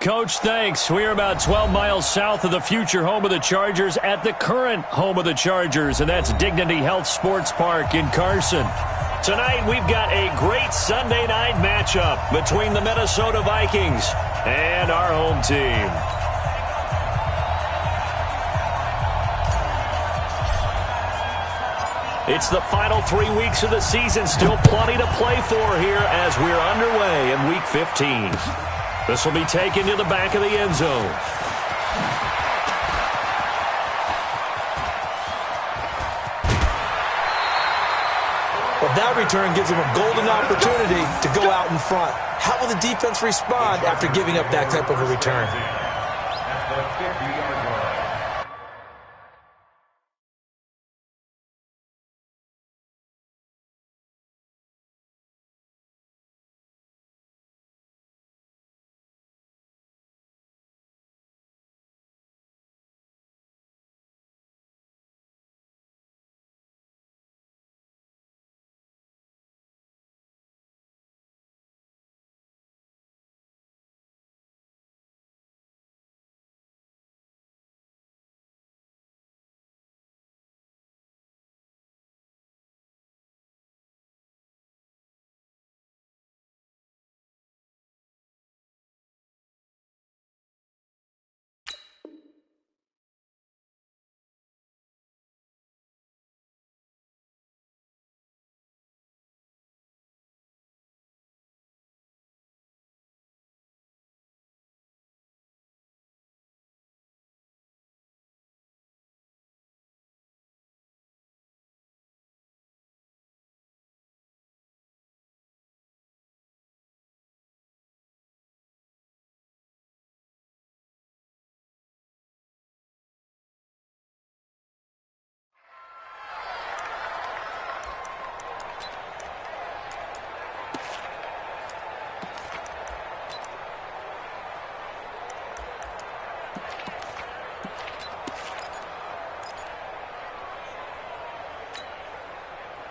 Coach, thanks. We are about 12 miles south of the future home of the Chargers at the current home of the Chargers, and that's Dignity Health Sports Park in Carson. Tonight, we've got a great Sunday night matchup between the Minnesota Vikings and our home team. It's the final 3 weeks of the season. Still plenty to play for here as we're underway in Week 15. This will be taken to the back of the end zone. Well, that return gives them a golden opportunity to go out in front. How will the defense respond after giving up that type of a return?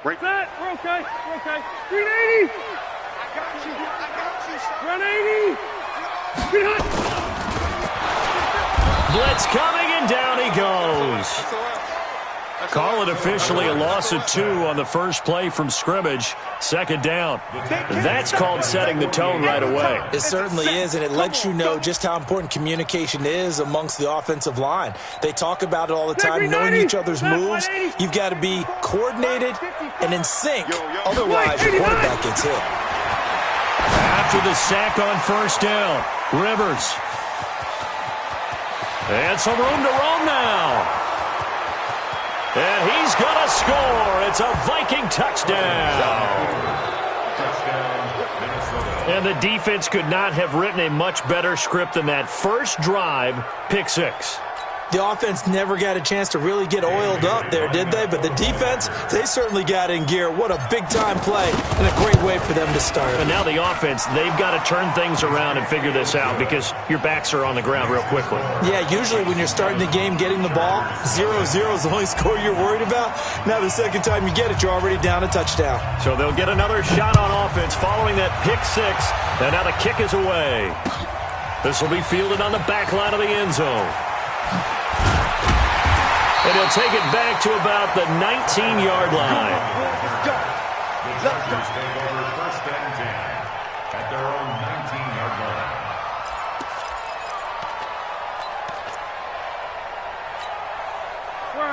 Break that. We're okay. We're okay. 380. I got you. Run 80. Blitz coming, and down he goes. Call it officially a loss of 2 on the first play from scrimmage. Second down. That's called setting the tone right away. It certainly is, and it lets you know just how important communication is amongst the offensive line. They talk about it all the time, knowing each other's moves. You've got to be coordinated and in sync. Otherwise, your quarterback gets hit. After the sack on first down, Rivers. And some room to roam now. And he's going to score. It's a Viking touchdown. And the defense could not have written a much better script than that first drive, pick 6. The offense never got a chance to really get oiled up there, did they? But the defense, they certainly got in gear. What a big-time play and a great way for them to start. And now the offense, they've got to turn things around and figure this out because your backs are on the ground real quickly. Yeah, usually when you're starting the game getting the ball, 0-0 is the only score you're worried about. Now the second time you get it, you're already down a touchdown. So they'll get another shot on offense following that pick 6. And now the kick is away. This will be fielded on the back line of the end zone. And he'll take it back to about the 19-yard line.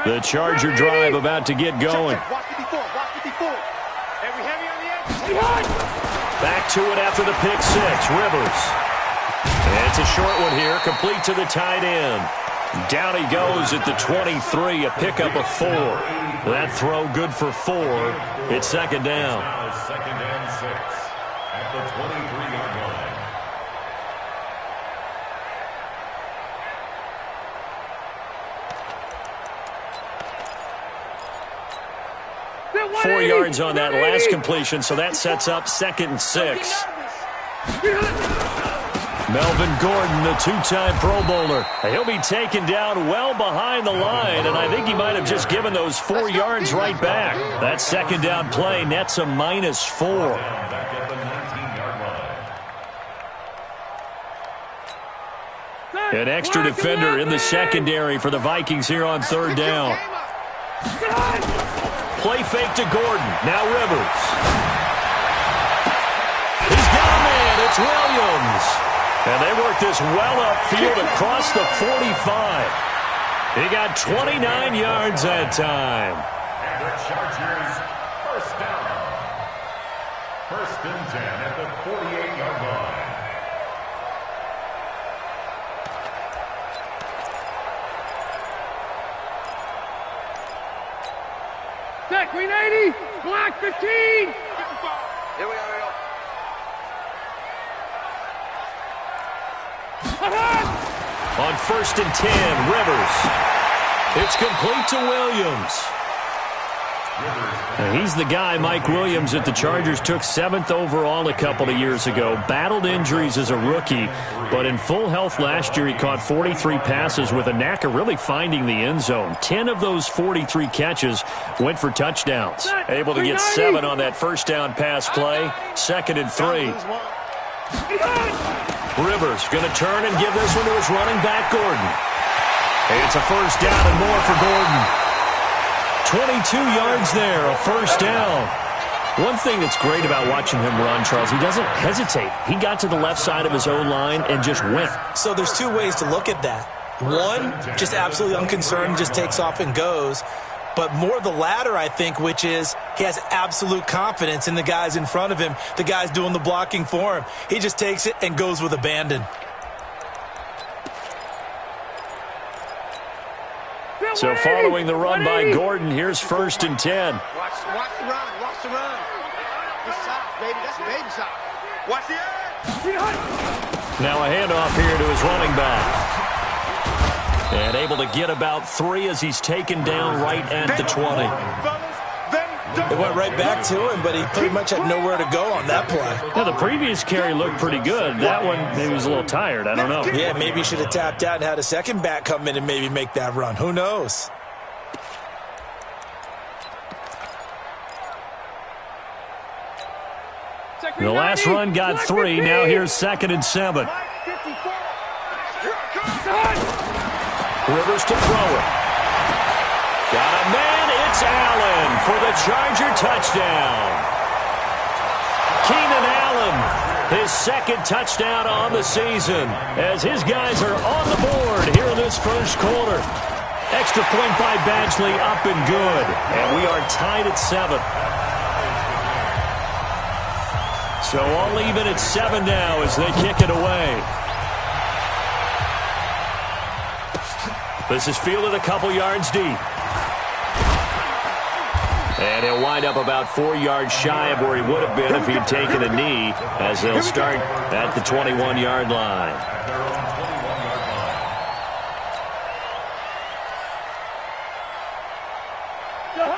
The Charger drive about to get going. Back to it after the pick 6. Rivers. And it's a short one here, complete to the tight end. Down he goes at the 23, a pickup of 4. That throw good for 4. It's second down. Second and 6 at the 23-yard line. 4 yards on that last completion, so that sets up 2nd and 6. Melvin Gordon, the 2-time Pro Bowler. He'll be taken down well behind the line, and I think he might have just given those 4 yards right back. That second down play nets a -4. An extra defender in the secondary for the Vikings here on third down. Play fake to Gordon. Now Rivers. He's got a man. It's Williams. And they work this well upfield across the 45. He got 29 yards that time. And the Chargers, first down. 1st and 10 at the 48-yard line. Set, green 80, black 15. Here we go. On 1st and 10, Rivers. It's complete to Williams. And he's the guy, Mike Williams, that the Chargers took 7th overall a couple of years ago. Battled injuries as a rookie, but in full health last year, he caught 43 passes with a knack of really finding the end zone. 10 of those 43 catches went for touchdowns. Able to get 7 on that first down pass play. 2nd and 3. Rivers going to turn and give this one to his running back, Gordon. It's a first down and more for Gordon. 22 yards there, a first down. One thing that's great about watching him run, Charles, he doesn't hesitate. He got to the left side of his own line and just went. So there's 2 ways to look at that. One, just absolutely unconcerned, just takes off and goes. But more the latter, I think, which is he has absolute confidence in the guys in front of him, the guys doing the blocking for him. He just takes it and goes with abandon. So following the run by Gordon, here's 1st and 10. Watch the run. Watch the run. This side, baby. That's a baby side. Watch the edge. Now a handoff here to his running back. And able to get about 3 as he's taken down right at the 20. It went right back to him, but he pretty much had nowhere to go on that play. Now, the previous carry looked pretty good. That one, maybe he was a little tired. I don't know. Yeah, maybe he should have tapped out and had a second back come in and maybe make that run. Who knows? The last run got 3. Now here's 2nd and 7. Rivers to throw it. Got a man. It's Allen for the Charger touchdown. Keenan Allen, his 2nd touchdown on the season, as his guys are on the board here in this first quarter. Extra point by Badgley, up and good. And we are tied at 7. So all even at 7 now as they kick it away. This is fielded a couple yards deep. And he'll wind up about 4 yards shy of where he would have been if he'd taken a knee, as they'll start at the 21-yard line.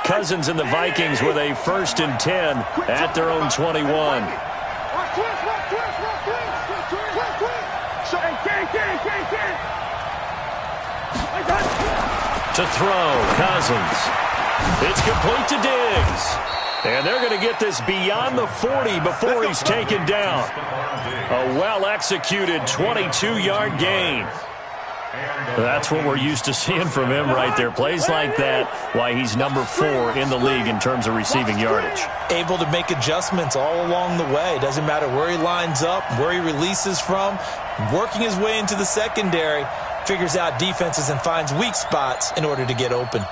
Cousins and the Vikings with a 1st and 10 at their own 21. To throw, Cousins. It's complete to Diggs. And they're going to get this beyond the 40 before he's taken down. A well-executed 22-yard gain. That's what we're used to seeing from him right there. Plays like that, why he's number 4 in the league in terms of receiving yardage. Able to make adjustments all along the way. Doesn't matter where he lines up, where he releases from. Working his way into the secondary. Figures out defenses and finds weak spots in order to get open.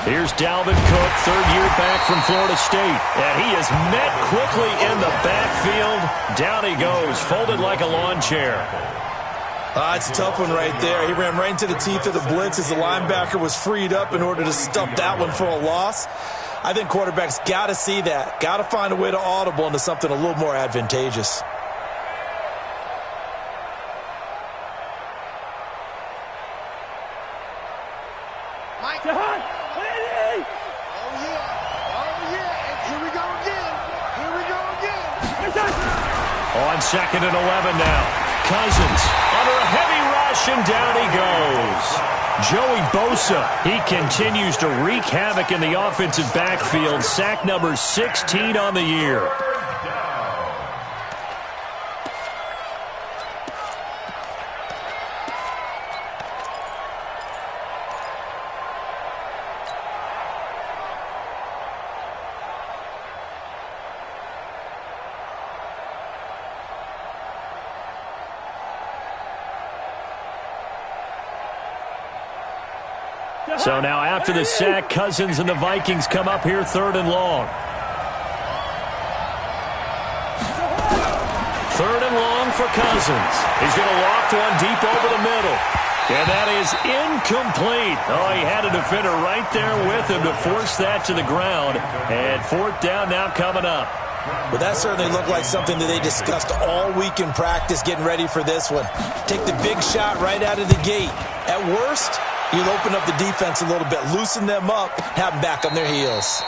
Here's Dalvin Cook, 3rd year back from Florida State. And he is met quickly in the backfield. Down he goes, folded like a lawn chair. It's a tough one right there. He ran right into the teeth of the blitz as the linebacker was freed up in order to stuff that one for a loss. I think quarterbacks got to see that. Got to find a way to audible into something a little more advantageous. On 2nd and 11 now. Cousins under a heavy rush, and down he goes. Joey Bosa, he continues to wreak havoc in the offensive backfield. Sack number 16 on the year. So now after the sack, Cousins and the Vikings come up here 3rd and long. 3rd and long for Cousins. He's going to loft one deep over the middle. And that is incomplete. Oh, he had a defender right there with him to force that to the ground. And 4th down now coming up. Well, that certainly looked like something that they discussed all week in practice, getting ready for this one. Take the big shot right out of the gate. At worst, you'll open up the defense a little bit, loosen them up, have them back on their heels.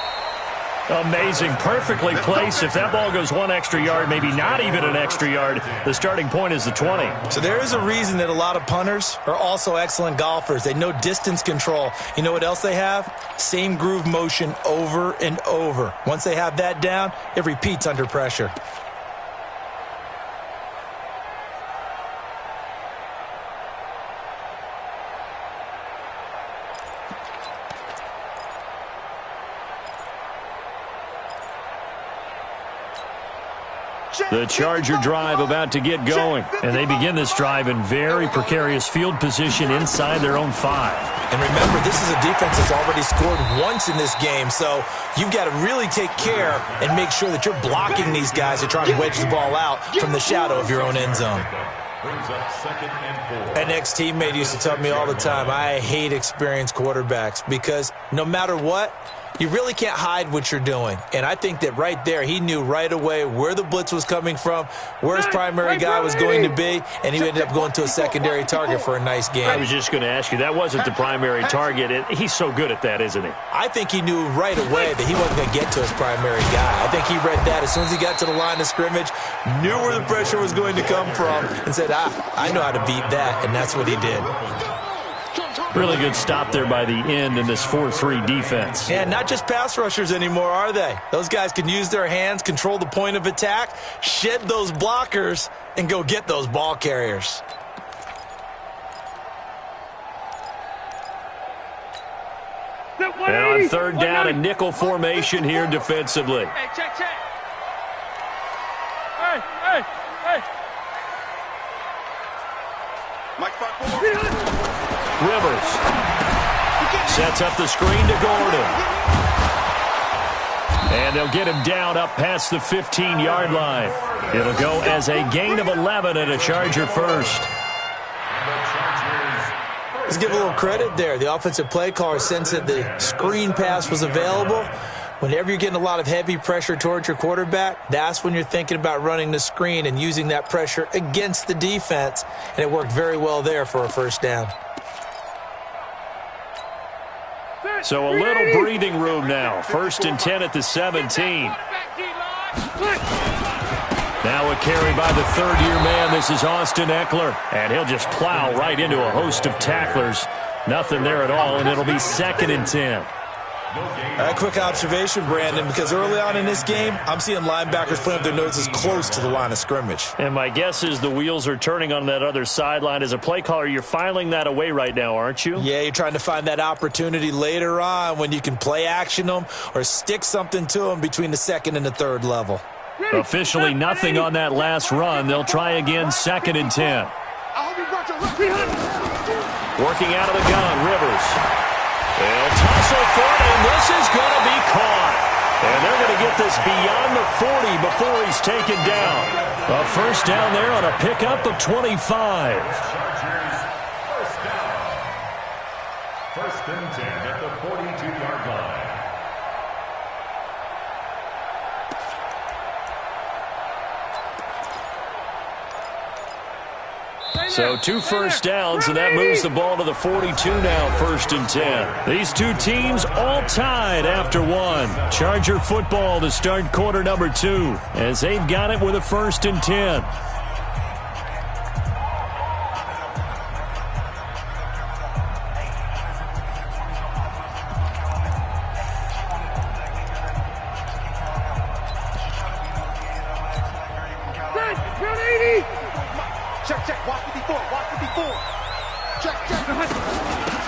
Amazing. Perfectly placed. If that ball goes 1 extra yard, maybe not even an extra yard, the starting point is the 20. So there is a reason that a lot of punters are also excellent golfers. They know distance control. You know what else they have? Same groove motion over and over. Once they have that down, it repeats under pressure. The Charger drive about to get going. And they begin this drive in very precarious field position inside their own 5. And remember, this is a defense that's already scored once in this game, so you've got to really take care and make sure that you're blocking these guys that try to wedge the ball out from the shadow of your own end zone. An ex-teammate used to tell me all the time, I hate experienced quarterbacks because no matter what, you really can't hide what you're doing. And I think that right there, he knew right away where the blitz was coming from, where his primary guy was going to be, and he ended up going to a secondary target for a nice game. I was just going to ask you, that wasn't the primary target. He's so good at that, isn't he? I think he knew right away that he wasn't going to get to his primary guy. I think he read that as soon as he got to the line of scrimmage, knew where the pressure was going to come from, and said, I know how to beat that, and that's what he did. Really good stop there by the end in this 4-3 defense. Yeah, not just pass rushers anymore, are they? Those guys can use their hands, control the point of attack, shed those blockers, and go get those ball carriers. And on 3rd down, a nickel formation here defensively. Hey, check. Hey. Mike 5-4. Rivers sets up the screen to Gordon. And they'll get him down up past the 15-yard line. It'll go as a gain of 11 and a Charger first. Let's give a little credit there. The offensive play caller sensed that the screen pass was available. Whenever you're getting a lot of heavy pressure towards your quarterback, that's when you're thinking about running the screen and using that pressure against the defense. And it worked very well there for a 1st down. So a little breathing room now. 1st and 10 at the 17. Now a carry by the 3rd-year man. This is Austin Eckler. And he'll just plow right into a host of tacklers. Nothing there at all, and it'll be 2nd and 10. A quick observation, Brandon, because early on in this game, I'm seeing linebackers putting up their noses close to the line of scrimmage. And my guess is the wheels are turning on that other sideline. As a play caller, you're filing that away right now, aren't you? Yeah, you're trying to find that opportunity later on when you can play action them or stick something to them between the 2nd and the 3rd level. Officially nothing on that last run. They'll try again, 2nd and 10. Working out of the gun, Rivers. They'll tussle for it, and this is going to be caught. And they're going to get this beyond the 40 before he's taken down. A 1st down there on a pickup of 25. First down. 1st and 10 at the 42-yard line. So 2 first downs, and that moves the ball to the 42 now, 1st and 10. These two teams all tied after 1. Charger football to start quarter number 2, as they've got it with a 1st and 10.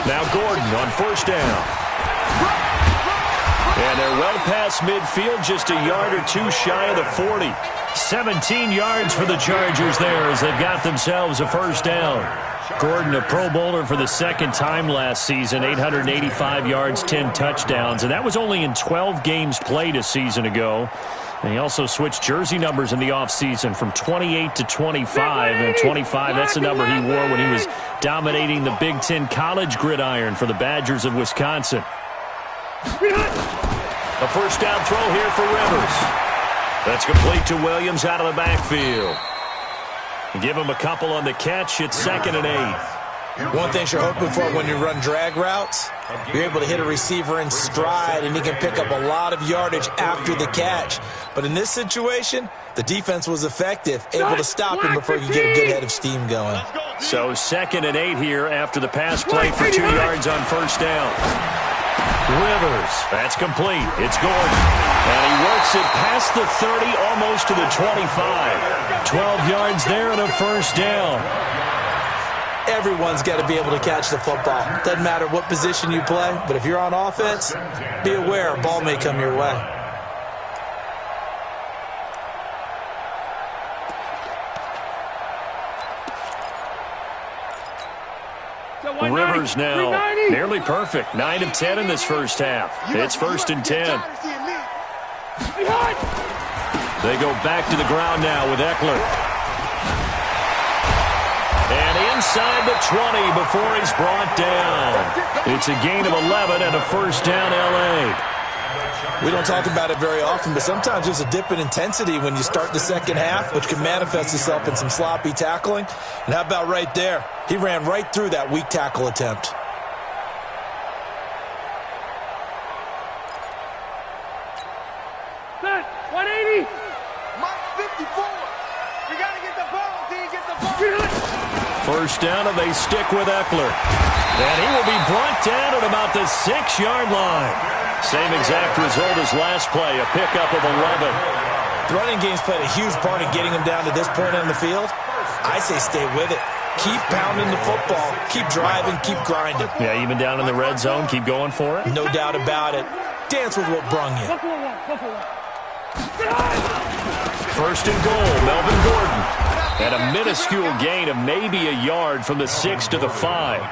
Now Gordon on 1st down. And they're well past midfield, just a yard or 2 shy of the 40. 17 yards for the Chargers there as they've got themselves a 1st down. Gordon, a Pro Bowler for the second time last season, 885 yards, 10 touchdowns, and that was only in 12 games played a season ago. And he also switched jersey numbers in the offseason from 28 to 25, and 25, that's the number he wore when he was dominating the Big Ten college gridiron for the Badgers of Wisconsin. A first down throw here for Rivers. That's complete to Williams out of the backfield. Give him a couple on the catch. It's 2nd and 8. One thing you're hoping for when you run drag routes, you're able to hit a receiver in stride, and he can pick up a lot of yardage after the catch. But in this situation, the defense was effective, able to stop him before you get a good head of steam going. So 2nd and 8 here after the pass play for 2 yards on first down. Rivers, that's complete. It's Gordon. And he works it past the 30, almost to the 25. 12 yards there and a first down. Everyone's got to be able to catch the football. Doesn't matter what position you play, but if you're on offense, be aware a ball may come your way. Rivers now nearly perfect. 9 of 10 in this first half. It's 1st and 10. They go back to the ground now with Eckler. And inside the 20 before he's brought down. It's a gain of 11 and a first down L.A. We don't talk about it very often, but sometimes there's a dip in intensity when you start the second half, which can manifest itself in some sloppy tackling. And how about right there? He ran right through that weak tackle attempt. Set, 180. Mike 54. You got to get the ball, D. Get the ball. First down, and they stick with Eckler. And he will be brought down at about the 6-yard line. Same exact result as last play, a pickup of 11. The running game's played a huge part in getting him down to this point on the field. I say stay with it. Keep pounding the football. Keep driving. Keep grinding. Yeah, even down in the red zone, keep going for it. No doubt about it. Dance with what brung you. First and goal, Melvin Gordon. And a minuscule gain of maybe a yard from the 6 to the 5.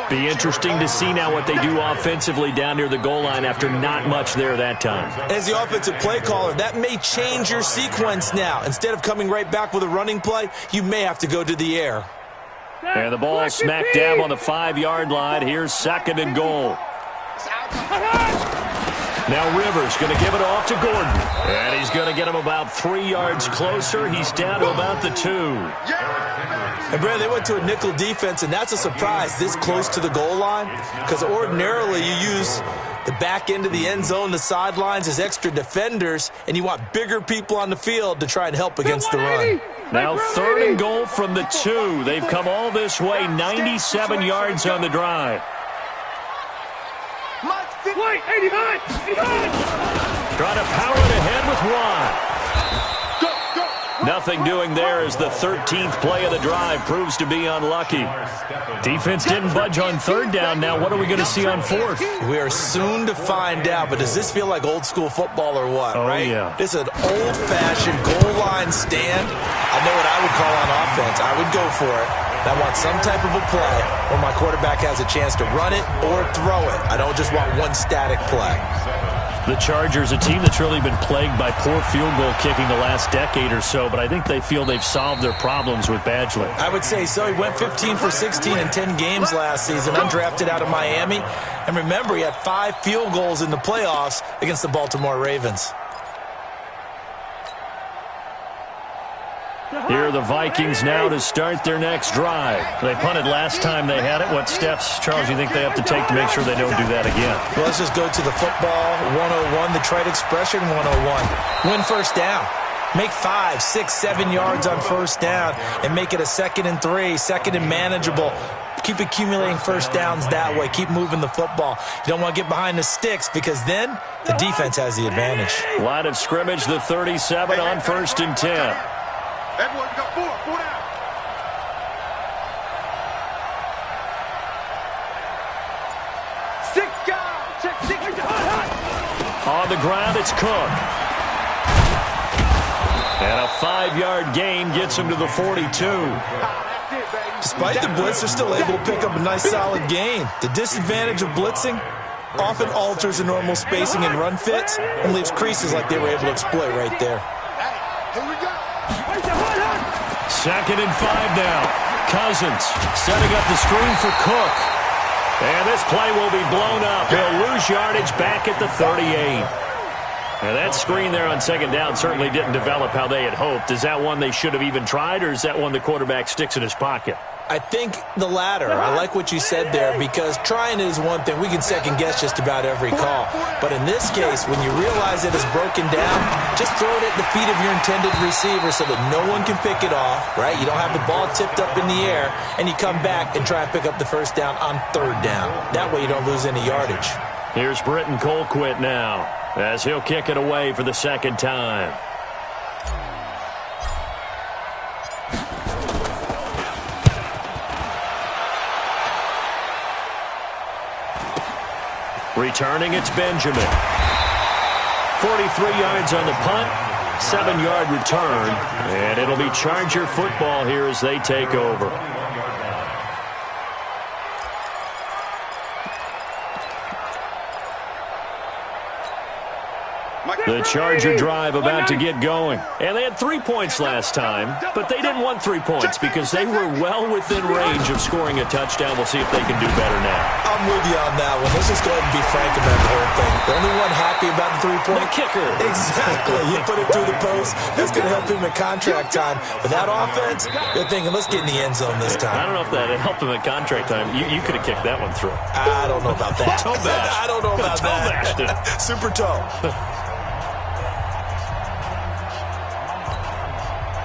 Be interesting to see now what they do offensively down near the goal line after not much there that time. As the offensive play caller, that may change your sequence now. Instead of coming right back with a running play, you may have to go to the air. And the ball smack dab on the 5-yard line. Here's 2nd and goal. Now Rivers going to give it off to Gordon. And he's going to get him about 3 yards closer. He's down to about the 2. And, Brad, they went to a nickel defense, and that's a surprise this close to the goal line, because ordinarily you use the back end of the end zone, the sidelines as extra defenders, and you want bigger people on the field to try and help against the run. Now 3rd and goal from the 2. They've come all this way, 97 yards on the drive. Wait, 89! Trying to power it ahead with 1. Nothing doing there as the 13th play of the drive proves to be unlucky. Defense didn't budge on 3rd down. Now what are we going to see on 4th? We are soon to find out, but does this feel like old school football or what, right? Yeah. This is an old-fashioned goal line stand. I know what I would call on offense. I would go for it. I want some type of a play where my quarterback has a chance to run it or throw it. I don't just want one static play. The Chargers, a team that's really been plagued by poor field goal kicking the last decade or so, but I think they feel they've solved their problems with Badgley. I would say so. He went 15 for 16 in 10 games last season, undrafted out of Miami. And remember, he had 5 field goals in the playoffs against the Baltimore Ravens. Here are the Vikings now to start their next drive. They punted last time they had it. What steps, Charles, do you think they have to take to make sure they don't do that again? Well, let's just go to the football 101, the trite expression 101. Win first down. Make 5, 6, 7 yards on first down and make it a 2nd and 3, 2nd and manageable. Keep accumulating first downs that way. Keep moving the football. You don't want to get behind the sticks because then the defense has the advantage. Line of scrimmage, the 37 on 1st and 10. Edwards got 4 down. Six guys. Check 6. On the ground, it's Cook. And a 5-yard gain gets him to the 42. Despite the blitz, they're still able to pick up a nice solid gain. The disadvantage of blitzing often alters the normal spacing and run fits and leaves creases like they were able to exploit right there. Here we go. 2nd and 5 now. Cousins setting up the screen for Cook. And this play will be blown up. He'll lose yardage back at the 38. Now that screen there on 2nd down certainly didn't develop how they had hoped. Is that one they should have even tried, or is that one the quarterback sticks in his pocket? I think the latter. I like what you said there, because trying it is one thing. We can second guess just about every call. But in this case, when you realize it is broken down, just throw it at the feet of your intended receiver so that no one can pick it off, right? You don't have the ball tipped up in the air, and you come back and try and pick up the 1st down on 3rd down. That way you don't lose any yardage. Here's Britton Colquitt now, as he'll kick it away for the 2nd time. Returning, it's Benjamin. 43 yards on the punt, 7-yard return, and it'll be Charger football here as they take over. The Charger drive about to get going. And they had 3 points last time, but they didn't want 3 points because they were well within range of scoring a touchdown. We'll see if they can do better now. I'm with you on that one. Let's just go ahead and be frank about the whole thing. The only one happy about the 3-point? The kicker. Exactly. You put it through the post. That's going to help him at contract time. But that offense, they're thinking, let's get in the end zone this time. I don't know if that helped him at contract time. You could have kicked that one through. I don't know about that. Toe bash. I don't know about toe that. Bashed it. Super toe.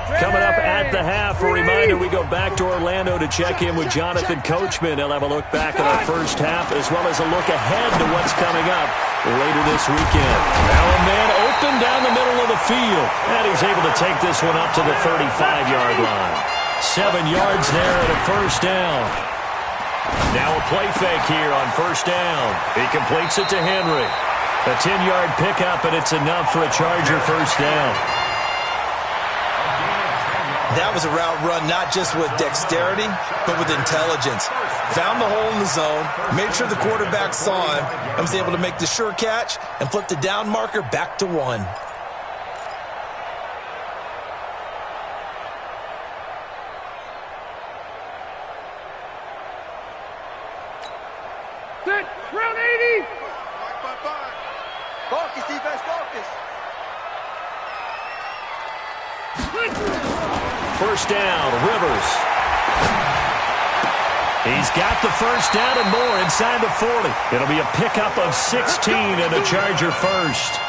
Coming up at the half, a reminder, we go back to Orlando to check in with Jonathan Coachman. He'll have a look back at our first half as well as a look ahead to what's coming up later this weekend. Now a man open down the middle of the field, and he's able to take this one up to the 35-yard line. 7 yards there at a 1st down. Now a play fake here on 1st down. He completes it to Henry. A 10-yard pickup, and it's enough for a Charger 1st down. That was a route run not just with dexterity, but with intelligence. Found the hole in the zone, made sure the quarterback saw him, and was able to make the sure catch and flip the down marker back to 1. Set. Round 80. 5. Focus, defense, focus. 1st down, Rivers. He's got the 1st down and more inside the 40. It'll be a pickup of 16 and a Charger 1st.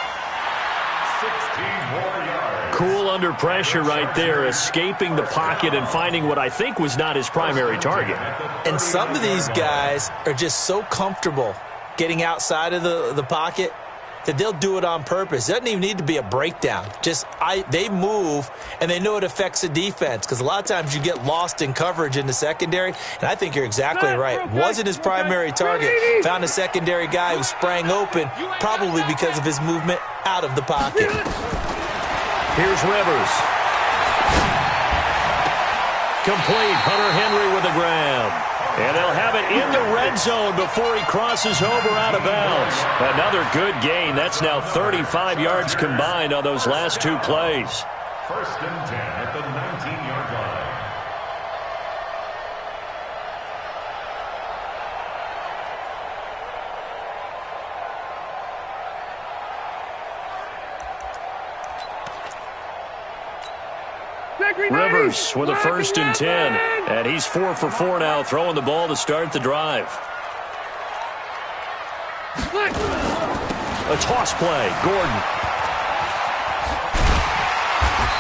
16 more yards. Cool under pressure right there, escaping the pocket and finding what I think was not his primary target. And some of these guys are just so comfortable getting outside of the pocket that they'll do it on purpose. It doesn't even need to be a breakdown. They move, and they know it affects the defense, because a lot of times you get lost in coverage in the secondary, and I think you're exactly right. Wasn't his primary target. Found a secondary guy who sprang open, probably because of his movement out of the pocket. Here's Rivers. Complete. Hunter Henry with a grab. And they'll have it in the red zone before he crosses over out of bounds. Another good gain. That's now 35 yards combined on those last 2 plays. 1st and 10 at the 19-yard line. Rivers with a 1st and 10. And he's 4 for 4 now, throwing the ball to start the drive. A toss play, Gordon.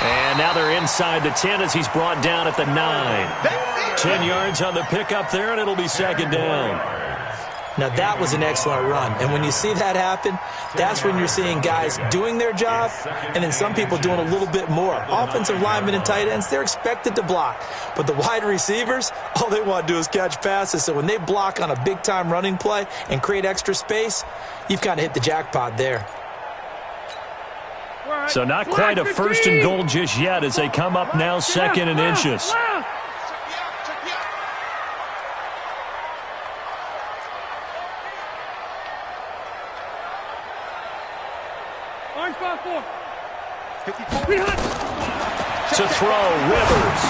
And now they're inside the 10 as he's brought down at the 9. 10 yards on the pickup there, and it'll be 2nd down. Now, that was an excellent run. And when you see that happen, that's when you're seeing guys doing their job and then some people doing a little bit more. Offensive linemen and tight ends, they're expected to block. But the wide receivers, all they want to do is catch passes. So when they block on a big-time running play and create extra space, you've kind of hit the jackpot there. So not quite a 1st and goal just yet as they come up now 2nd and inches. To throw, Rivers.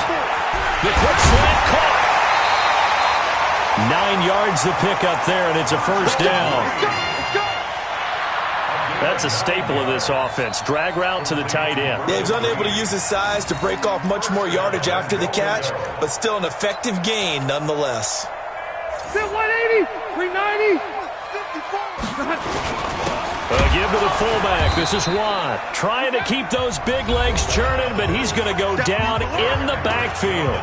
The quick slant caught. 9 yards to pick up there, and it's a first down. That's a staple of this offense. Drag route to the tight end. Yeah, he was unable to use his size to break off much more yardage after the catch, but still an effective gain nonetheless. 180, 390. Give to the fullback. This is Watt. Trying to keep those big legs churning, but he's going to go down in the backfield.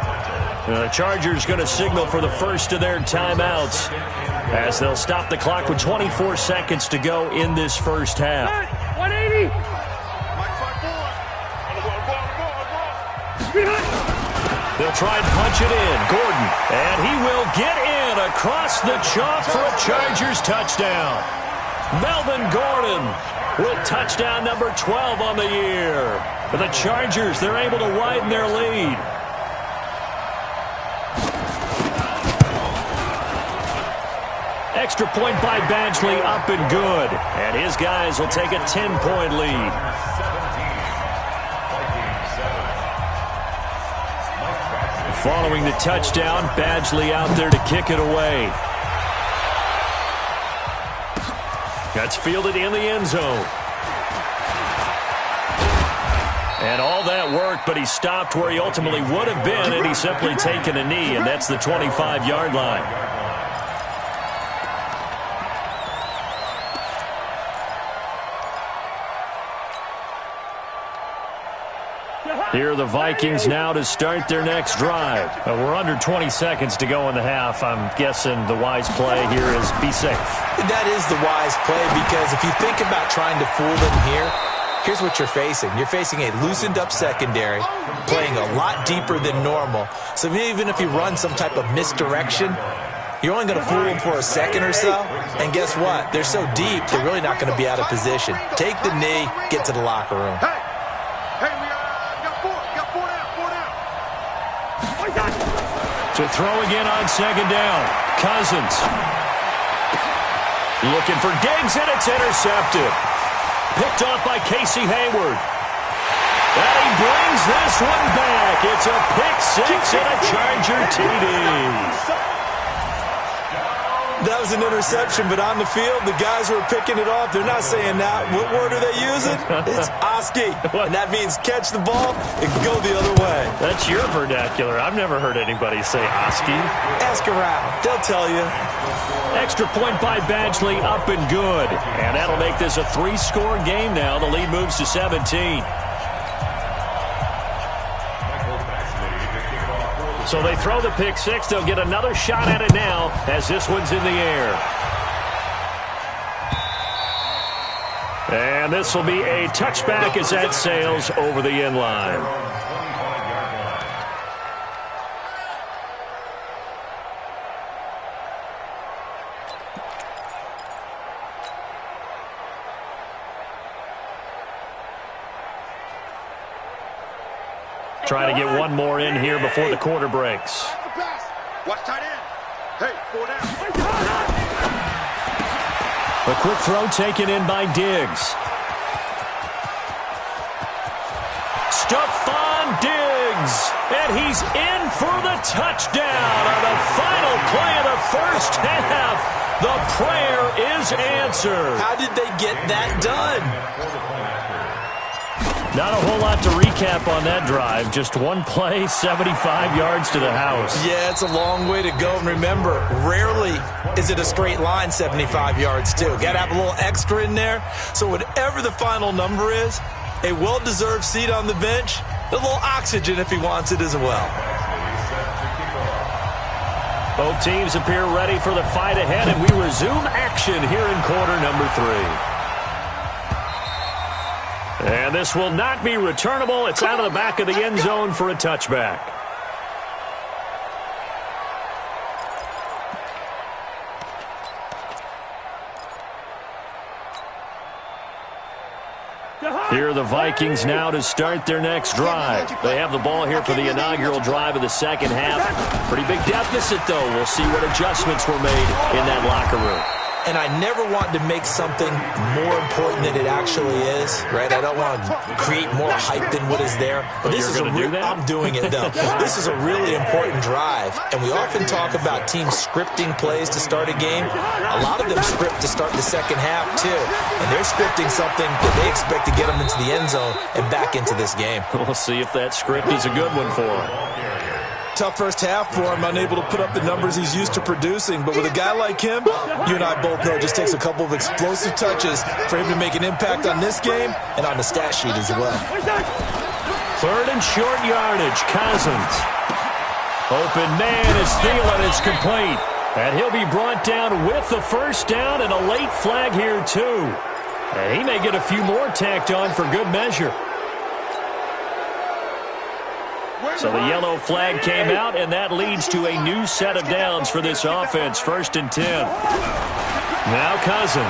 The Chargers going to signal for the first of their timeouts as they'll stop the clock with 24 seconds to go in this first half. 180. They'll try and punch it in. Gordon. And he will get in across the chalk for a Chargers touchdown. Melvin Gordon with touchdown number 12 on the year. For the Chargers, they're able to widen their lead. Extra point by Badgley, up and good. And his guys will take a 10-point lead. Following the touchdown, Badgley out there to kick it away. That's fielded in the end zone. And all that work, but he stopped where he ultimately would have been, and he's simply taken a knee, and that's the 25-yard line. Here are the Vikings now to start their next drive. We're under 20 seconds to go in the half. I'm guessing the wise play here is be safe. That is the wise play, because if you think about trying to fool them here, here's what you're facing. You're facing a loosened up secondary, playing a lot deeper than normal. So even if you run some type of misdirection, you're only going to fool them for a second or so. And guess what? They're so deep, they're really not going to be out of position. Take the knee, get to the locker room. To throw again on second down. Cousins. Looking for Diggs, and it's intercepted. Picked off by Casey Hayward. And he brings this one back. It's a pick six and a Charger TD. That was an interception, but on the field, the guys who are picking it off, they're not saying that. What word are they using? It's Oski. And that means catch the ball and go the other way. That's your vernacular. I've never heard anybody say Oski. Ask around. They'll tell you. Extra point by Badgley, up and good. And that'll make this a 3-score game now. The lead moves to 17. So they throw the pick six. They'll get another shot at it now as this one's in the air. And this will be a touchback as that sails over the end line. Trying to get one more in here before the quarter breaks. Watch tight end. Hey, 4 down. A quick throw taken in by Diggs. Stephon Diggs. And he's in for the touchdown on the final play of the first half. The prayer is answered. How did they get that done? Not a whole lot to recap on that drive. Just one play, 75 yards to the house. Yeah, it's a long way to go. And remember, rarely is it a straight line 75 yards, too. Got to have a little extra in there. So whatever the final number is, a well-deserved seat on the bench, a little oxygen if he wants it as well. Both teams appear ready for the fight ahead, and we resume action here in quarter number 3. And this will not be returnable. It's out of the back of the end zone for a touchback. Here are the Vikings now to start their next drive. They have the ball here for the inaugural drive of the second half. Pretty big deficit, though. We'll see what adjustments were made in that locker room. and I never want to make something more important than it actually is, right? I don't want to create more hype than what is there. But this is I'm doing it, though. This is a really important drive, and we often talk about teams scripting plays to start a game. A lot of them script to start the second half, too, and they're scripting something that they expect to get them into the end zone and back into this game. We'll see if that script is a good one for him. Tough first half for him, unable to put up the numbers he's used to producing. But with a guy like him, you and I both know it just takes a couple of explosive touches for him to make an impact on this game and on the stat sheet as well. Third and short yardage, Cousins. Open man is Thielen, it's complete. And he'll be brought down with the first down and a late flag here too. And he may get a few more tacked on for good measure. So the yellow flag came out, and that leads to a new set of downs for this offense. 1st and 10. Now Cousins.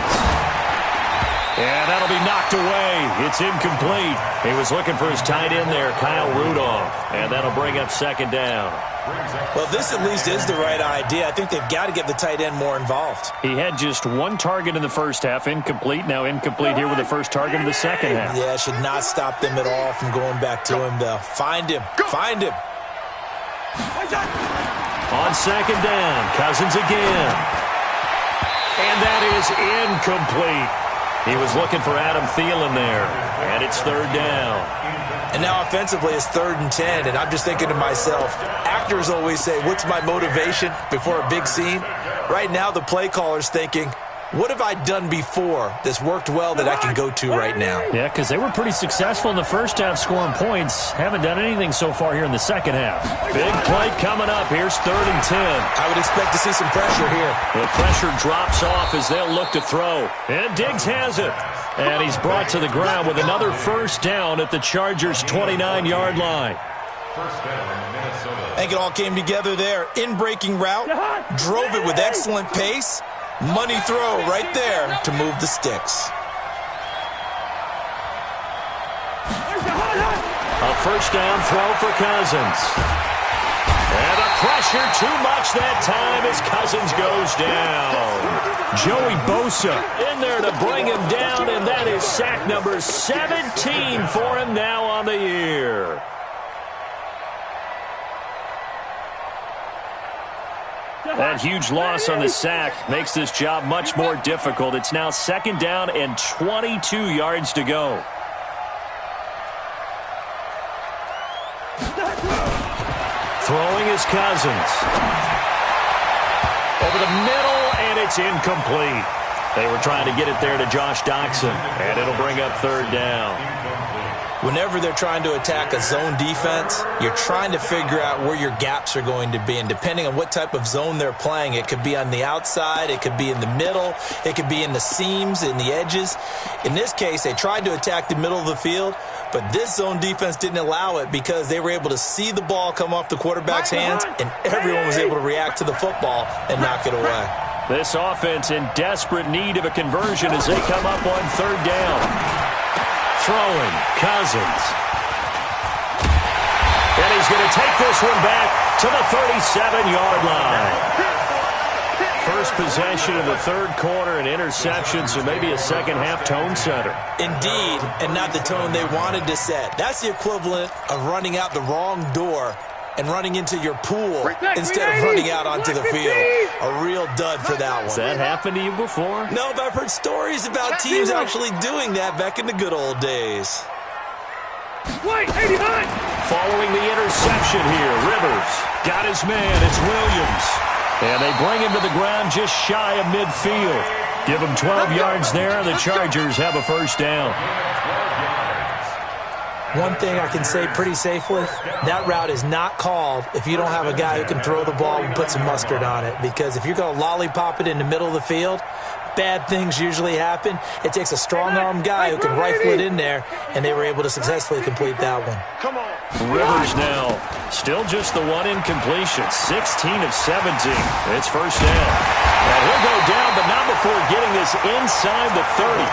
And that'll be knocked away. It's incomplete. He was looking for his tight end there, Kyle Rudolph. And that'll bring up 2nd down. Well, this at least is the right idea. I think they've got to get the tight end more involved. He had just one target in the first half, incomplete. Now incomplete here with the first target of the second half. Yeah, it should not stop them at all from going back to him, though. Find him. Find him. On 2nd down, Cousins again. And that is incomplete. He was looking for Adam Thielen there, and it's 3rd down. And now offensively it's 3rd and 10, and I'm just thinking to myself, actors always say, what's my motivation before a big scene? Right now the play caller's thinking, what have I done before that's worked well that I can go to right now? Yeah, because they were pretty successful in the first half scoring points. Haven't done anything so far here in the second half. Big play coming up. Here's 3rd and 10. I would expect to see some pressure here. The pressure drops off as they'll look to throw. And Diggs has it. And he's brought to the ground with another first down at the Chargers' 29-yard line. I think it all came together there. In-breaking route, drove it with excellent pace. Money throw right there to move the sticks. A first down throw for Cousins. And the pressure too much that time as Cousins goes down. Joey Bosa in there to bring him down, and that is sack number 17 for him now on the year. That huge loss on the sack makes this job much more difficult. It's now 2nd down and 22 yards to go. Throwing is Cousins. Over the middle, and it's incomplete. They were trying to get it there to Josh Doxson, and it'll bring up 3rd down. Whenever they're trying to attack a zone defense, you're trying to figure out where your gaps are going to be. And depending on what type of zone they're playing, it could be on the outside, it could be in the middle, it could be in the seams, in the edges. In this case, they tried to attack the middle of the field, but this zone defense didn't allow it because they were able to see the ball come off the quarterback's hands, and everyone was able to react to the football and knock it away. This offense in desperate need of a conversion as they come up on 3rd down. Throwing, Cousins. And he's going to take this one back to the 37-yard line. First possession of the 3rd quarter, an interception, so maybe a second-half tone setter. Indeed, and not the tone they wanted to set. That's the equivalent of running out the wrong door and running into your pool instead of running out onto the field. A real dud for that one. Has that happened to you before? No, but I've heard stories about teams actually doing that back in the good old days. Following the interception here, Rivers got his man. It's Williams. And they bring him to the ground just shy of midfield. Give him 12 yards there, and the Chargers have a first down. One thing I can say pretty safely, that route is not called if you don't have a guy who can throw the ball and put some mustard on it. Because if you're going to lollipop it in the middle of the field, bad things usually happen. It takes a strong-arm guy who can rifle it in there, and they were able to successfully complete that one. Come on. Rivers now, still just the one incompletion, 16 of 17. It's first down. And he'll go down, but not before getting this inside the 30.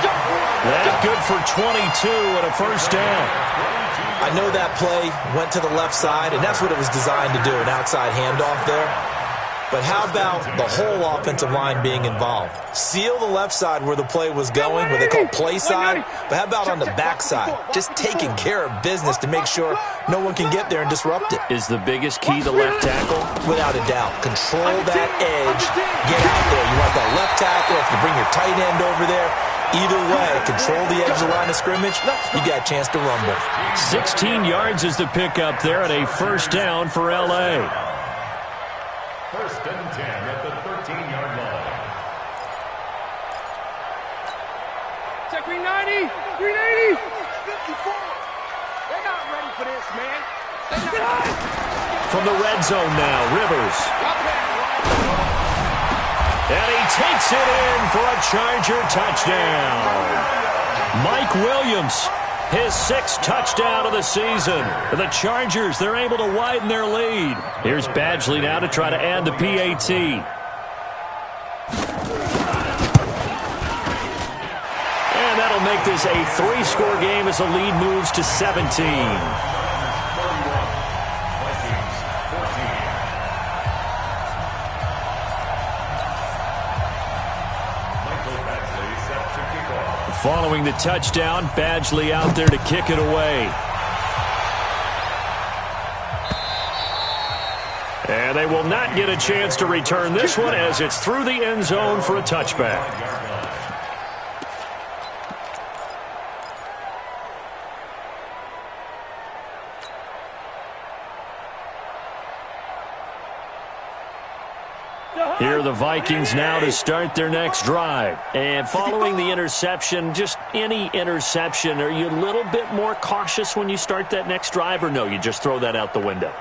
That good for 22 and a first down. I know that play went to the left side, and that's what it was designed to do, an outside handoff there. But how about the whole offensive line being involved? Seal the left side where the play was going, what they call play side. But how about on the back side? Just taking care of business to make sure no one can get there and disrupt it. Is the biggest key the left tackle? Without a doubt. Control that edge. Get out there. You want that left tackle. If you bring your tight end over there, either way, control the edge of the line of scrimmage, you got a chance to rumble. 16 yards is the pickup there and a first down for L.A. First and 10 at the 13-yard line. Check 390, 380. 54. They're not ready for this, man. They're not. From the red zone now, Rivers. And he takes it in for a Charger touchdown. Mike Williams, his 6th touchdown of the season. The Chargers, they're able to widen their lead. Here's Badgley now to try to add the PAT. And that'll make this a 3-score game as the lead moves to 17. Following the touchdown, Badgley out there to kick it away. And they will not get a chance to return this one as it's through the end zone for a touchback. Here are the Vikings now to start their next drive. And following the interception, just any interception, are you a little bit more cautious when you start that next drive, or no, you just throw that out the window?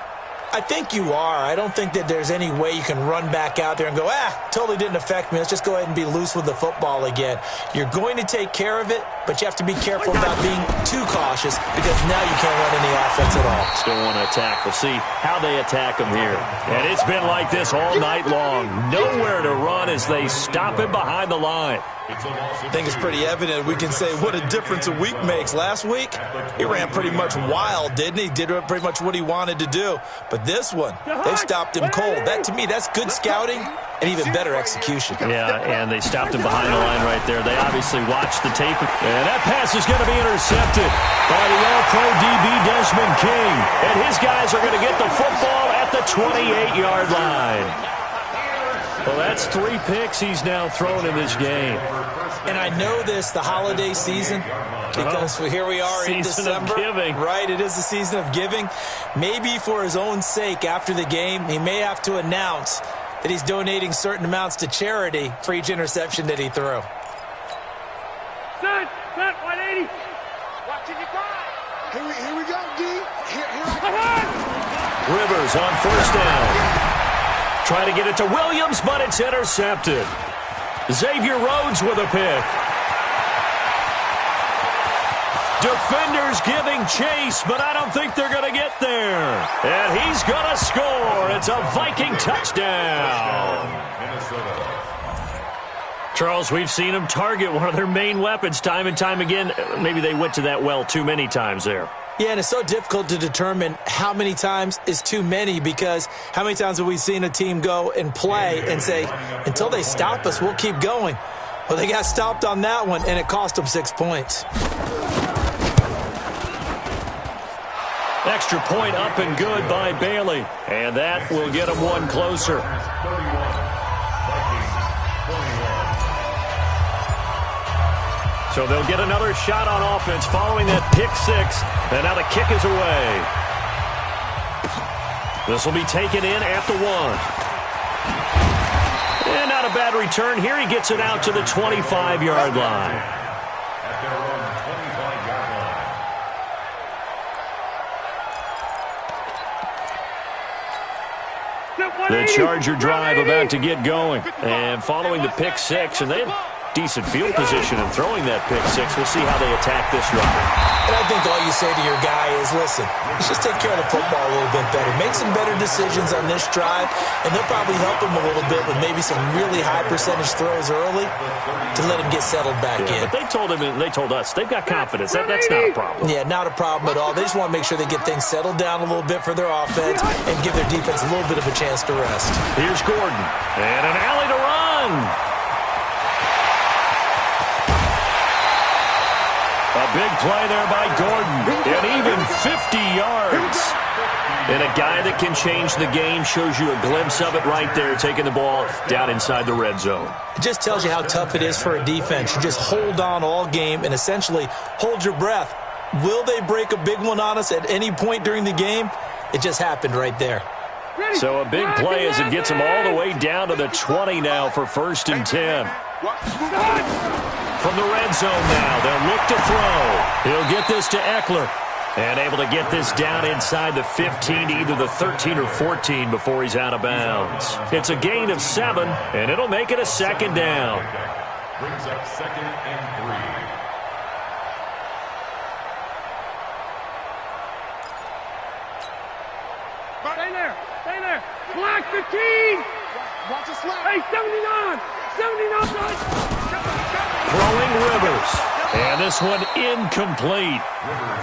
I think you are. I don't think that there's any way you can run back out there and go, totally didn't affect me. Let's just go ahead and be loose with the football again. You're going to take care of it, but you have to be careful about being too cautious because now you can't run any offense at all. Still want to attack. We'll see how they attack him here. And it's been like this all night long. Nowhere to run as they stop him behind the line. I think it's pretty evident. We can say what a difference a week makes. Last week, he ran pretty much wild, didn't he? Did pretty much what he wanted to do. But this one, they stopped him cold. That, to me, that's good scouting and even better execution. Yeah, and they stopped him behind the line right there. They obviously watched the tape. And that pass is going to be intercepted by the All-Pro DB Desmond King. And his guys are going to get the football at the 28-yard line. Well, that's 3 picks he's now thrown in this game. And I know this, the holiday season, because here we are in December. Season of giving. Right, it is the season of giving. Maybe for his own sake after the game, he may have to announce that he's donating certain amounts to charity for each interception that he threw. Set, 180. Watching you cry. Here we go, D. Here Rivers on first down. Trying to get it to Williams, but it's intercepted. Xavier Rhodes with a pick. Defenders giving chase, but I don't think they're going to get there. And he's going to score. It's a Viking touchdown. Charles, we've seen them target one of their main weapons time and time again. Maybe they went to that well too many times there. Yeah, and it's so difficult to determine how many times is too many because how many times have we seen a team go and play and say, until they stop us, we'll keep going. Well, they got stopped on that one, and it cost them 6 points. Extra point up and good by Bailey. And that will get them one closer. So they'll get another shot on offense following that pick 6. And now the kick is away. This will be taken in at the 1. And not a bad return. Here he gets it out to the 25-yard line. At their own 25-yard line. The Charger drive about to get going. And following the pick 6, and decent field position and throwing that pick six. We'll see how they attack this drive. And I think all you say to your guy is, listen, let's just take care of the football a little bit better. Make some better decisions on this drive, and they'll probably help him a little bit with maybe some really high percentage throws early to let him get settled back in. But they told him, and they told us, they've got confidence. That's not a problem. Yeah, not a problem at all. They just want to make sure they get things settled down a little bit for their offense and give their defense a little bit of a chance to rest. Here's Gordon, and an alley to run. A big play there by Gordon, and even 50 yards. And a guy that can change the game, shows you a glimpse of it right there, taking the ball down inside the red zone. It just tells you how tough it is for a defense. You just hold on all game and essentially hold your breath. Will they break a big one on us at any point during the game? It just happened right there. So a big play as it gets them all the way down to the 20 now for 1st and 10. From the red zone now, they'll look to throw. He'll get this to Eckler. And able to get this down inside the 15 to either the 13 or 14 before he's out of bounds. It's a gain of 7, and it'll make it a 2nd down. Brings up 2nd and 3. Stay there. Stay there. Black 15. Watch us left. Hey, 79. 79. Throwing Rivers. And this one incomplete.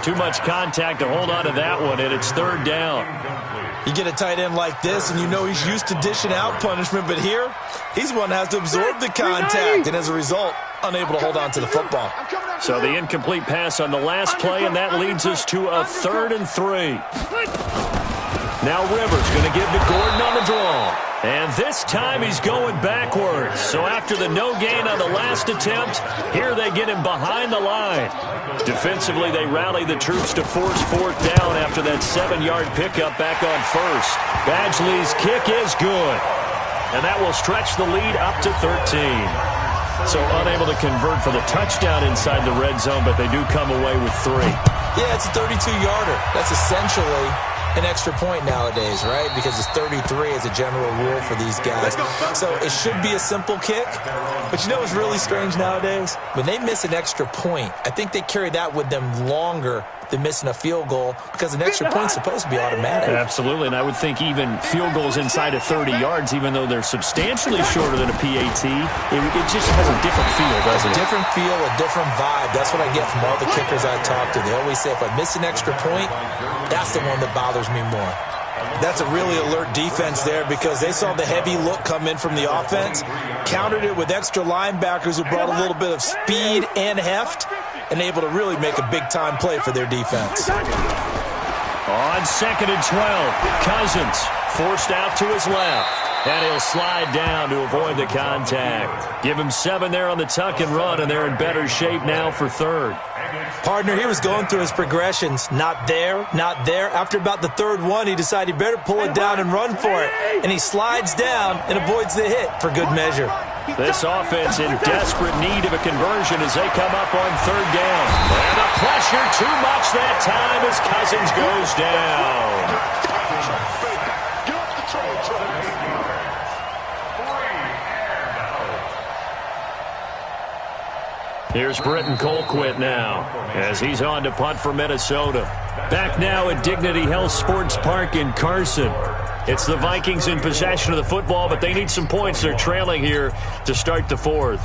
Too much contact to hold on to that one, and it's 3rd down. You get a tight end like this, and you know he's used to dishing out punishment, but here, he's the one that has to absorb the contact, and as a result, unable to hold on to the football. So the incomplete pass on the last play, and that leads us to a 3rd and 3. Now Rivers going to give to Gordon on the draw. And this time he's going backwards. So after the no gain on the last attempt, here they get him behind the line. Defensively, they rally the troops to force 4th down after that 7-yard pickup back on 1st. Badgley's kick is good. And that will stretch the lead up to 13. So unable to convert for the touchdown inside the red zone, but they do come away with 3. Yeah, it's a 32-yarder. That's essentially an extra point nowadays, right? Because it's 33 as a general rule for these guys. So it should be a simple kick. But you know what's really strange nowadays? When they miss an extra point, I think they carry that with them longer than missing a field goal because an extra point's supposed to be automatic. Absolutely, and I would think even field goals inside of 30 yards, even though they're substantially shorter than a PAT, it just has a different feel, doesn't it? A different feel, a different vibe. That's what I get from all the kickers I talk to. They always say, if I miss an extra point, that's the one that bothers me more. That's a really alert defense there because they saw the heavy look come in from the offense, countered it with extra linebackers who brought a little bit of speed and heft, and able to really make a big-time play for their defense. On 2nd and 12, Cousins forced out to his left, and he'll slide down to avoid the contact. Give him 7 there on the tuck and run, and they're in better shape now for 3rd. Partner, he was going through his progressions. Not there, not there. After about the 3rd one, he decided he better pull it down and run for it. And he slides down and avoids the hit for good measure. This offense in desperate need of a conversion as they come up on 3rd down. And the pressure too much that time as Cousins goes down. Here's Britton Colquitt now as he's on to punt for Minnesota. Back now at Dignity Health Sports Park in Carson. It's the Vikings in possession of the football, but they need some points. They're trailing here to start the 4th.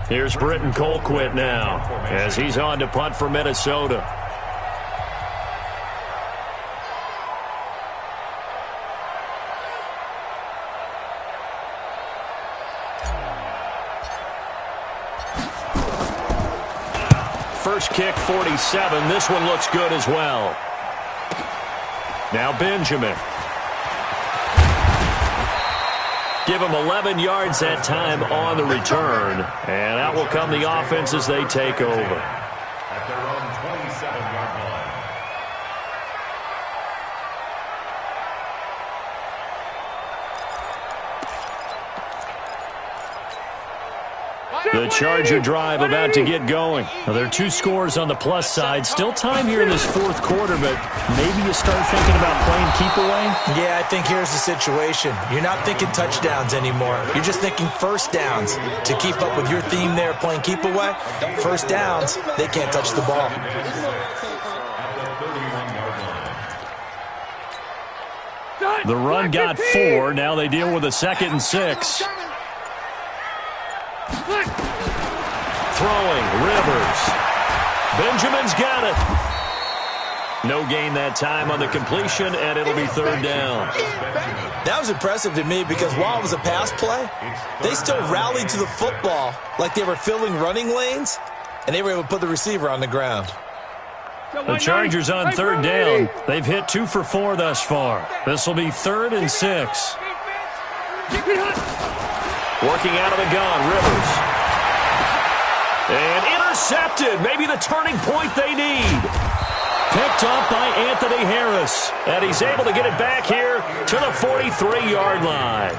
Here's Britton Colquitt now as he's on to punt for Minnesota. First kick, 47. This one looks good as well. Now Benjamin. Give him 11 yards that time on the return. And out will come the offense as they take over. At their own 27-yard line. The Charger drive about to get going. Now, there are 2 scores on the plus side. Still time here in this fourth quarter, but maybe you start thinking about playing keep away? Yeah, I think here's the situation. You're not thinking touchdowns anymore. You're just thinking first downs. To keep up with your theme there, playing keep away, first downs, they can't touch the ball. The run got 4. Now they deal with a 2nd and 6. Throwing, Rivers. Benjamin's got it. No gain that time on the completion, and it'll be 3rd down. That was impressive to me because while it was a pass play, they still rallied to the football like they were filling running lanes, and they were able to put the receiver on the ground. The Chargers on 3rd down. They've hit 2 for 4 thus far. This will be 3rd and 6. Working out of the gun, Rivers. And intercepted. Maybe the turning point they need. Picked up by Anthony Harris. And he's able to get it back here to the 43-yard line.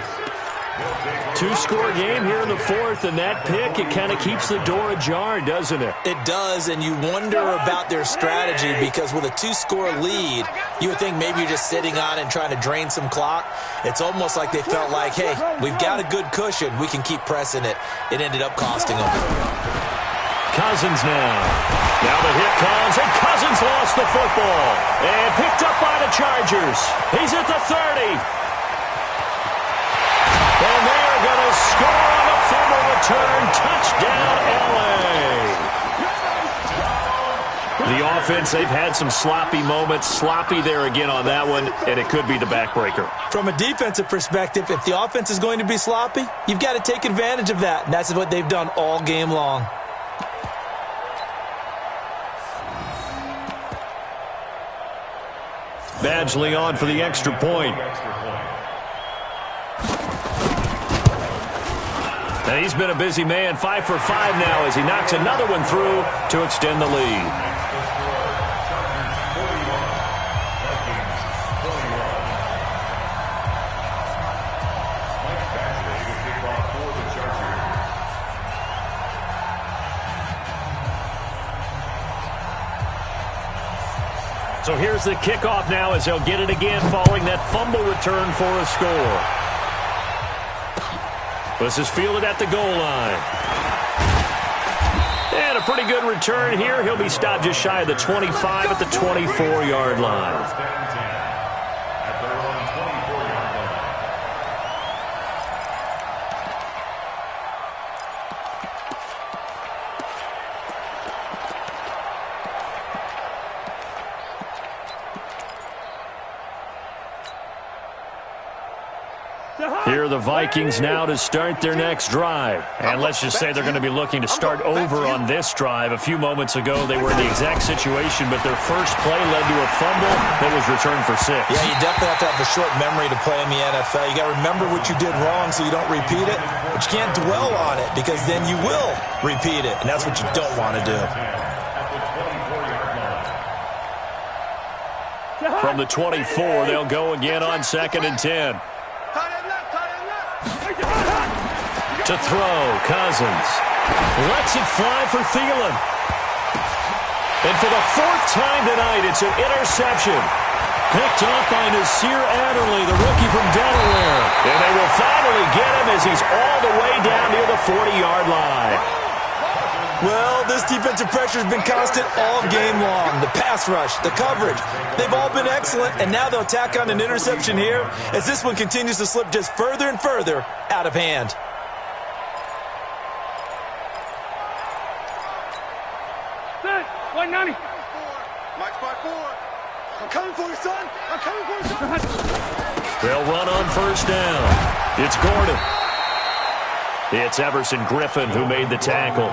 2-score game here in the 4th, and that pick, it kind of keeps the door ajar, doesn't it? It does, and you wonder about their strategy because with a 2-score lead, you would think maybe you're just sitting on it and trying to drain some clock. It's almost like they felt like, hey, we've got a good cushion. We can keep pressing it. It ended up costing them. Cousins now. Now the hit comes, and Cousins lost the football. And picked up by the Chargers. He's at the 30. And they're going to score on the fumble return. Touchdown, L.A. The offense, they've had some sloppy moments. Sloppy there again on that one, and it could be the backbreaker. From a defensive perspective, if the offense is going to be sloppy, you've got to take advantage of that, and that's what they've done all game long. Badgley on for the extra point. And he's been a busy man, 5 for 5 now as he knocks another one through to extend the lead. So here's the kickoff now as they'll get it again following that fumble return for a score. This is fielded at the goal line. And a pretty good return here. He'll be stopped just shy of the 25 at the 24-yard line. Here are the Vikings now to start their next drive. And let's just say they're going to be looking to start over on this drive. A few moments ago, they were in the exact situation, but their first play led to a fumble that was returned for 6. Yeah, you definitely have to have a short memory to play in the NFL. You got to remember what you did wrong so you don't repeat it, but you can't dwell on it because then you will repeat it, and that's what you don't want to do. From the 24, they'll go again on 2nd and 10. To throw, Cousins. Lets it fly for Thielen. And for the 4th time tonight, it's an interception. Picked up by Nasir Adderley, the rookie from Delaware. And they will finally get him as he's all the way down near the 40-yard line. Well, this defensive pressure has been constant all game long. The pass rush, the coverage, they've all been excellent, and now they'll tack on an interception here as this one continues to slip just further and further out of hand. Set, 190. Mike 5-4. I'm coming for you, son. I'm coming for you, son. They'll run on 1st down. It's Gordon. It's Everson Griffin who made the tackle.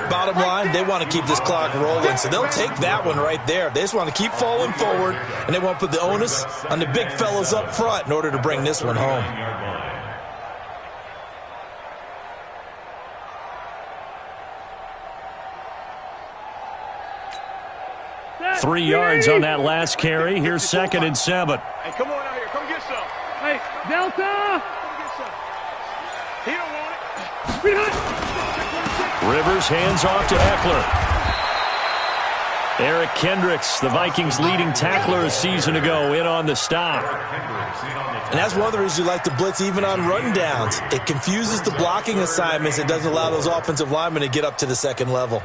Bottom line, they want to keep this clock rolling, so they'll take that one right there. They just want to keep falling forward, and they won't put the onus on the big fellas up front in order to bring this one home. 3 yards on that last carry. Here's 2nd and 7. Hey, come on out here. Come get some. Hey, Delta. Come get some. He don't want it. Rivers hands off to Eckler. Eric Kendricks, the Vikings' leading tackler a season ago, in on the stop. And that's one of the reasons you like to blitz even on rundowns. It confuses the blocking assignments. It doesn't allow those offensive linemen to get up to the second level.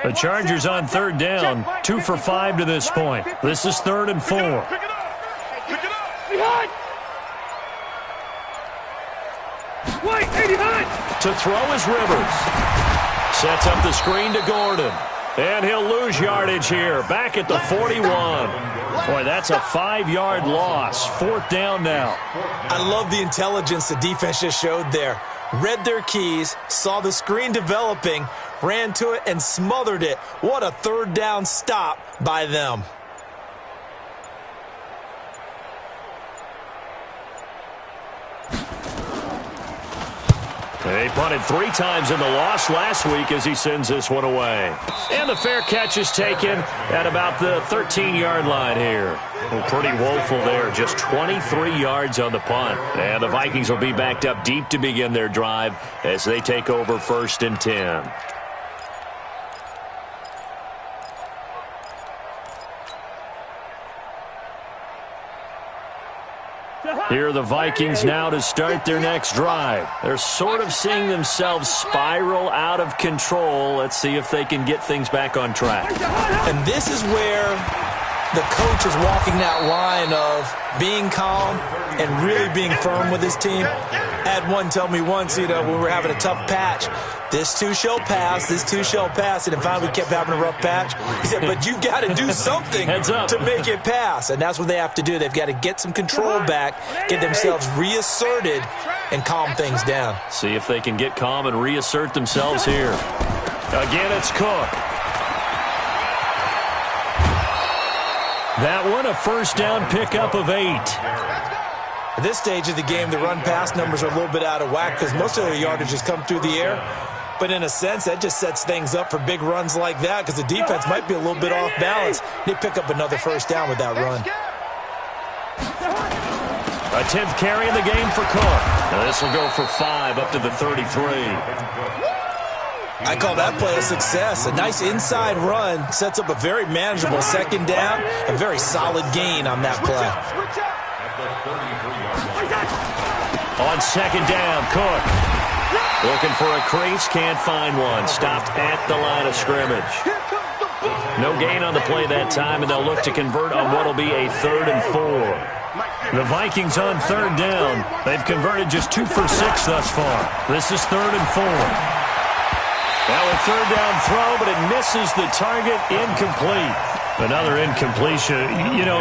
The Chargers on third down, 2 for 5 to this point. This is 3rd and 4. Pick it up. Behind. Wait, 80 behind. To throw is Rivers. Sets up the screen to Gordon. And he'll lose yardage here. Back at the 41. Boy, that's a 5-yard loss. 4th down now. I love the intelligence the defense just showed there. Read their keys, saw the screen developing, ran to it, and smothered it. What a 3rd down stop by them. They punted 3 times in the loss last week as he sends this one away. And the fair catch is taken at about the 13-yard line here. Well, pretty woeful there. Just 23 yards on the punt. And the Vikings will be backed up deep to begin their drive as they take over 1st and 10. Here are the Vikings now to start their next drive. They're sort of seeing themselves spiral out of control. Let's see if they can get things back on track. And this is where the coach is walking that line of being calm and really being firm with his team. I had one tell me once, when we were having a tough patch, this too shall pass, this too shall pass, and then finally we kept having a rough patch. He said, but you've got to do something to make it pass, and that's what they have to do. They've got to get some control back, get themselves reasserted, and calm things down. See if they can get calm and reassert themselves here. Again, it's Cook. That one, a 1st down pickup of 8. At this stage of the game, the run-pass numbers are a little bit out of whack because most of their yardage has come through the air. But in a sense, that just sets things up for big runs like that because the defense might be a little bit off balance. They pick up another 1st down with that run. A 10th carry in the game for Cook. Now this will go for 5 up to the 33. I call that play a success. A nice inside run sets up a very manageable 2nd down, a very solid gain on that play. On 2nd down, Cook. Looking for a crease, can't find one. Stopped at the line of scrimmage. No gain on the play that time, and they'll look to convert on what will be a 3rd and 4. The Vikings on 3rd down. They've converted just 2 for 6 thus far. This is 3rd and 4. Now a 3rd down throw, but it misses the target. Incomplete. Another incompletion.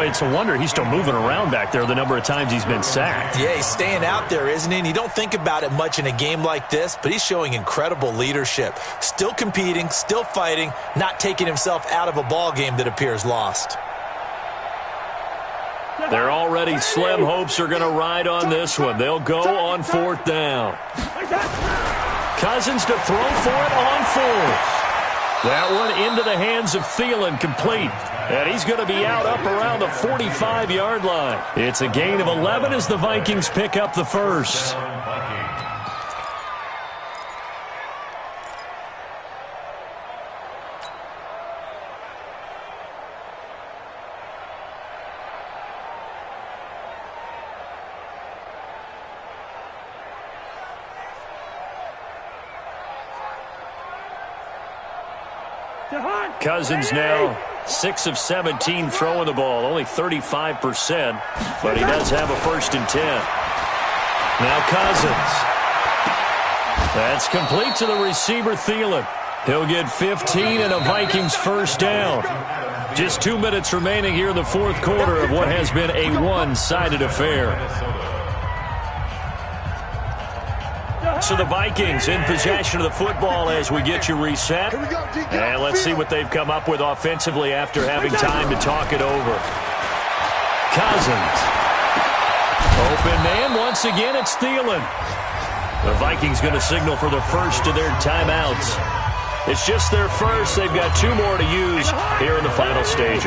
It's a wonder he's still moving around back there the number of times he's been sacked. Yeah, he's staying out there, isn't he? And you don't think about it much in a game like this, but he's showing incredible leadership. Still competing, still fighting, not taking himself out of a ball game that appears lost. Their already slim hopes are going to ride on this one. They'll go on 4th down. Cousins to throw for it on 4th. That one into the hands of Thielen, complete. And he's going to be out up around the 45-yard line. It's a gain of 11 as the Vikings pick up the 1st. Cousins now 6 of 17 throwing the ball, only 35%, but he does have a 1st and 10. Now Cousins. That's complete to the receiver, Thielen. He'll get 15 and a Vikings 1st down. Just 2 minutes remaining here in the 4th quarter of what has been a one-sided affair. So the Vikings in possession of the football as we get you reset. And let's see what they've come up with offensively after having time to talk it over. Cousins. Open man. Once again, it's Thielen. The Vikings going to signal for the first of their timeouts. It's just their first. They've got 2 more to use here in the final stages.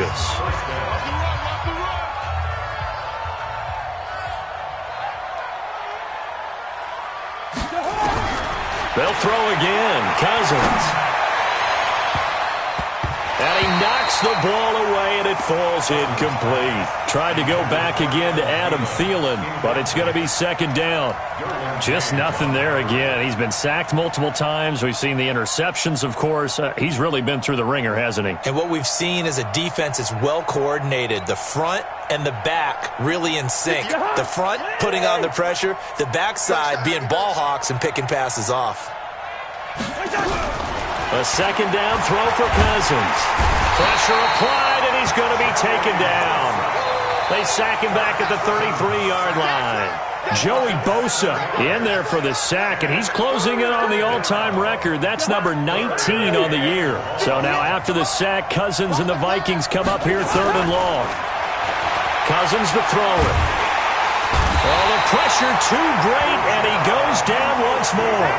They'll throw again. Cousins. And he knocks the ball away, and it falls incomplete. Tried to go back again to Adam Thielen, but it's going to be second down. Just nothing there again. He's been sacked multiple times. We've seen the interceptions, of course. He's really been through the ringer, hasn't he? And what we've seen is a defense that's well coordinated. The front and the back really in sync. The front putting on the pressure, the backside being ball hawks and picking passes off. A second down throw for Cousins. Pressure applied, and he's going to be taken down. They sack him back at the 33-yard line. Joey Bosa in there for the sack, and he's closing in on the all-time record. That's number 19 on the year. So now after the sack, Cousins and the Vikings come up here 3rd and long. Cousins to throw it. Oh, the pressure too great, and he goes down once more.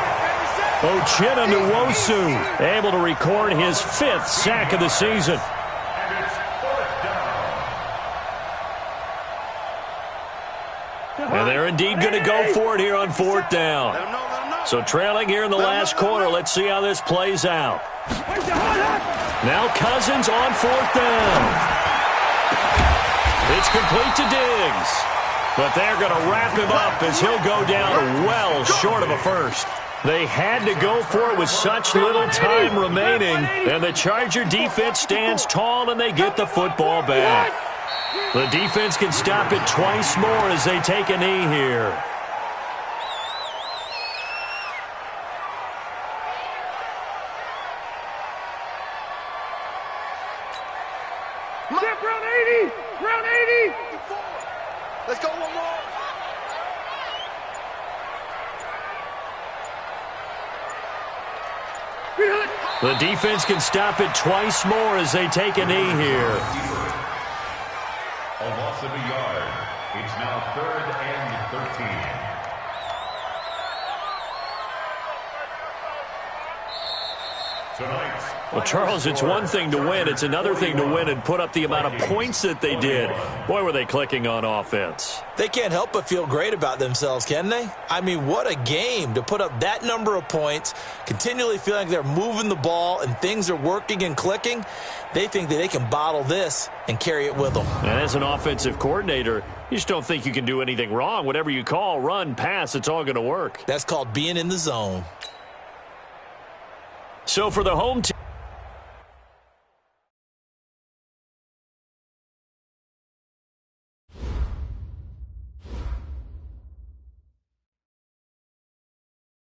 Uchenna Nwosu able to record his 5th sack of the season. And they're indeed going to go for it here on 4th down. So trailing here in the last quarter. Let's see how this plays out. Now Cousins on 4th down. It's complete to Diggs. But they're going to wrap him up as he'll go down well short of a first. They had to go for it with such little time remaining. And the Charger defense stands tall, and they get the football back. The defense can stop it twice more as they take a knee here. Round 80! Round 80! Let's go one more! The defense can stop it twice more as they take a knee here. A loss of a yard. It's now 3rd and 13. Tonight's Well, Charles, it's one thing to win. It's another thing to win and put up the amount of points that they did. Boy, were they clicking on offense. They can't help but feel great about themselves, can they? I mean, what a game to put up that number of points, continually feeling like they're moving the ball and things are working and clicking. They think that they can bottle this and carry it with them. And as an offensive coordinator, you just don't think you can do anything wrong. Whatever you call, run, pass, it's all going to work. That's called being in the zone. So for the home team,